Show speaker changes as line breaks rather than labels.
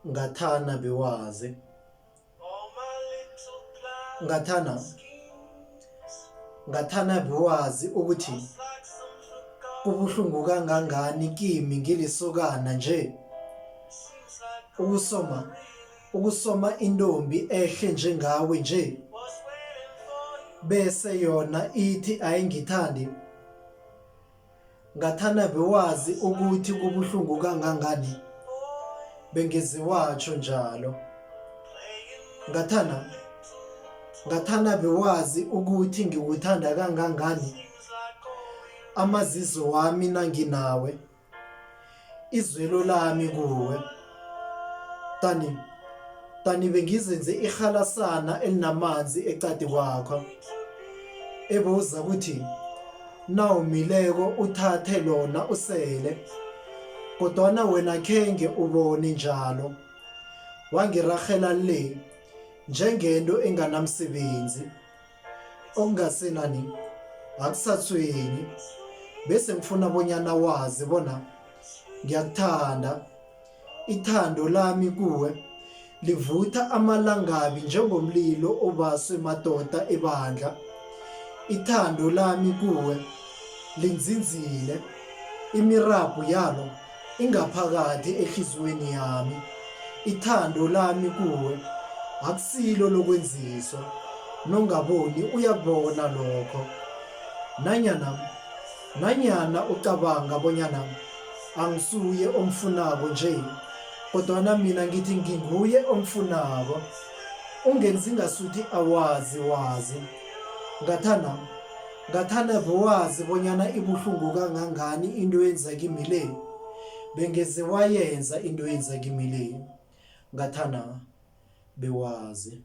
Ngathana Bewazi. Ngathana Bewazi ukuthi kubuhlungu kangangani kimi ngilisokana nje ukusoma intombi ehle njengawe nje bese yona ithi ayingithandi. Ngathana Bewazi ukuthi kubuhlungu kangangani bengeziwatsho njalo. Ngathana Bewazi ukuthi ngikuthanda kangangani amazizo wami nanginawe izwelo lami kuwe tani bengizenze ihalasana elinamanzi ecadi kwakho ebuza ukuthi nawumileko uthathe lona usele kodwana wena khenge ubone njalo wangiragela le njengento enganamsebenzi okungasenani akusathweni bese ngifuna bonyana wazi bona ngiyakuthanda. Ithando lami kuwe livutha amalangabi njengomlilo obaswe madoda ebandla. Ithando lami kuwe linzinzile imirabhu yalo ingaphakathi ehliziyweni yami. Ithando lami kuwe akusilo lokwenziswa nongaboni uyakubona lokho nanyana ucabanga bonyana angisuye omfunako nje kodwana mina ngithi nginguye omfunako ungenzi ngasuthi awazi. Ngathana Bewazi bonyana ibuhlungu kangangani into yenza kimi le bengeze wayenza into yenza kimi le. Ngathana Bewazi.